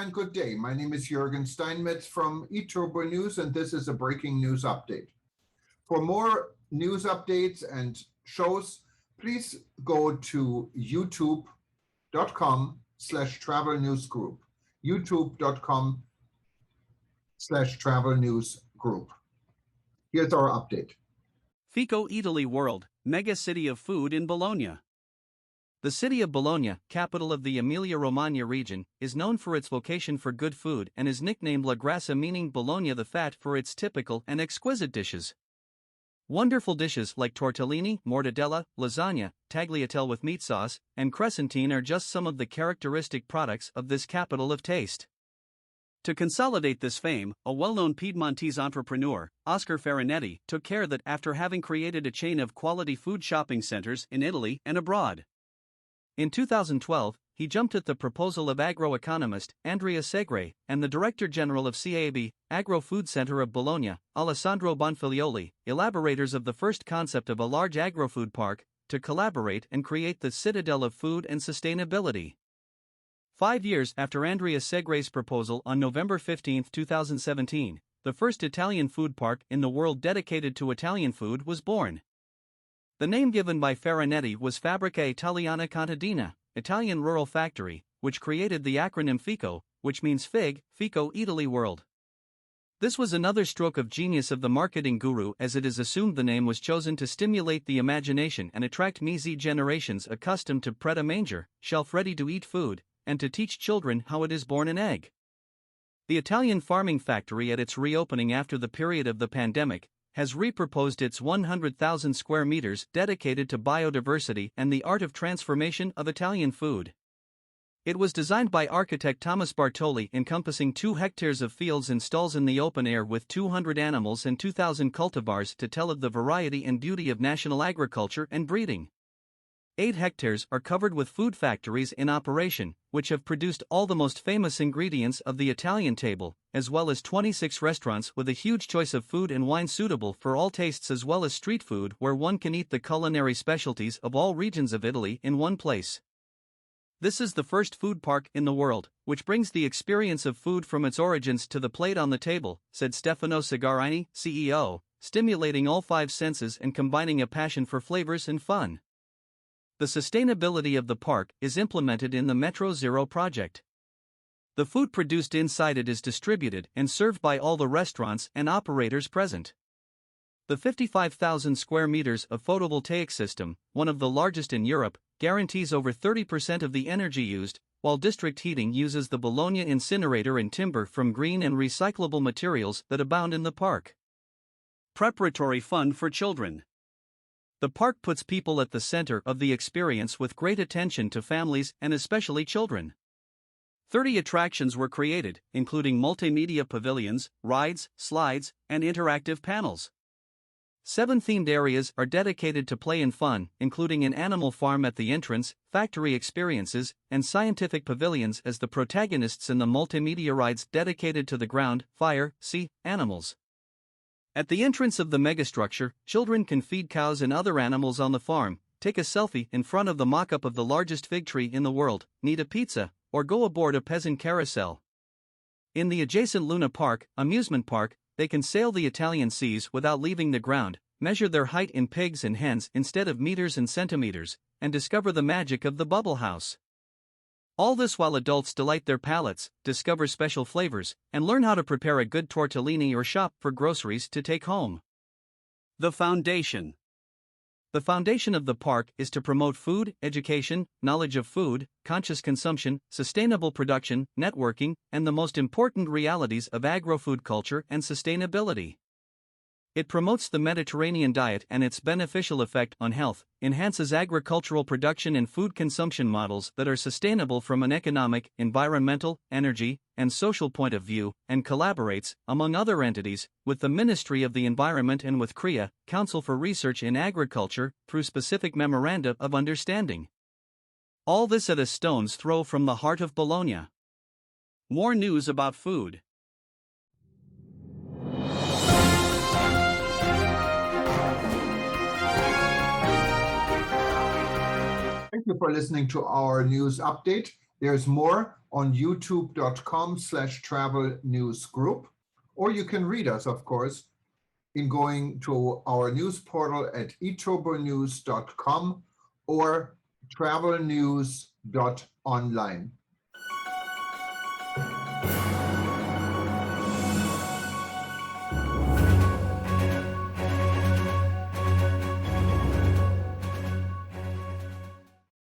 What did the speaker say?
and good day. My name is Jürgen Steinmetz from eTurboNews, and this is a breaking news update. For more news updates and shows, please go to youtube.com/travel news group. youtube.com/travel news group. Here's our update. FICO Eataly World, mega city of food in Bologna. The city of Bologna, capital of the Emilia-Romagna region, is known for its vocation for good food and is nicknamed La Grassa, meaning Bologna the Fat, for its typical and exquisite dishes. Wonderful dishes like tortellini, mortadella, lasagna, tagliatelle with meat sauce, and crescentine are just some of the characteristic products of this capital of taste. To consolidate this fame, a well-known Piedmontese entrepreneur, Oscar Farinetti, took care that after having created a chain of quality food shopping centers in Italy and abroad. In 2012, he jumped at the proposal of agroeconomist Andrea Segre and the Director General of CAB, Agro Food Center of Bologna, Alessandro Bonfiglioli, elaborators of the first concept of a large agro-food park, to collaborate and create the citadel of food and sustainability. 5 years after Andrea Segre's proposal on November 15, 2017, the first Italian food park in the world dedicated to Italian food was born. The name given by Farinetti was Fabbrica Italiana Contadina, Italian Rural Factory, which created the acronym FICO, which means FIG, FICO Eataly World. This was another stroke of genius of the marketing guru, as it is assumed the name was chosen to stimulate the imagination and attract MZ generations accustomed to pret-a-manger, shelf-ready-to-eat food, and to teach children how it is born an egg. The Italian farming factory, at its reopening after the period of the pandemic, has repurposed its 100,000 square meters dedicated to biodiversity and the art of transformation of Italian food. It was designed by architect Thomas Bartoli, encompassing 2 hectares of fields and stalls in the open air with 200 animals and 2,000 cultivars to tell of the variety and beauty of national agriculture and breeding. 8 hectares are covered with food factories in operation, which have produced all the most famous ingredients of the Italian table, as well as 26 restaurants with a huge choice of food and wine suitable for all tastes, as well as street food where one can eat the culinary specialties of all regions of Italy in one place. This is the first food park in the world, which brings the experience of food from its origins to the plate on the table, said Stefano Segarini, CEO, stimulating all 5 senses and combining a passion for flavors and fun. The sustainability of the park is implemented in the Metro Zero project. The food produced inside it is distributed and served by all the restaurants and operators present. The 55,000 square meters of photovoltaic system, one of the largest in Europe, guarantees over 30% of the energy used, while district heating uses the Bologna incinerator and timber from green and recyclable materials that abound in the park. Preparatory fun for children. The park puts people at the center of the experience with great attention to families and especially children. 30 attractions were created, including multimedia pavilions, rides, slides, and interactive panels. 7 themed areas are dedicated to play and fun, including an animal farm at the entrance, factory experiences, and scientific pavilions as the protagonists in the multimedia rides dedicated to the ground, fire, sea, animals. At the entrance of the megastructure, children can feed cows and other animals on the farm, take a selfie in front of the mock-up of the largest fig tree in the world, eat a pizza, or go aboard a peasant carousel. In the adjacent Luna Park, amusement park, they can sail the Italian seas without leaving the ground, measure their height in pigs and hens instead of meters and centimeters, and discover the magic of the bubble house. All this while adults delight their palates, discover special flavors, and learn how to prepare a good tortellini or shop for groceries to take home. The foundation. The foundation of the park is to promote food, education, knowledge of food, conscious consumption, sustainable production, networking, and the most important realities of agro-food culture and sustainability. It promotes the Mediterranean diet and its beneficial effect on health, enhances agricultural production and food consumption models that are sustainable from an economic, environmental, energy, and social point of view, and collaborates, among other entities, with the Ministry of the Environment and with CREA, Council for Research in Agriculture, through specific memoranda of understanding. All this at a stone's throw from the heart of Bologna. More news about food. Thank you for listening to our news update. There's more on youtube.com/travel news group, or you can read us, of course, in going to our news portal at eTurboNews.com or travelnews.online.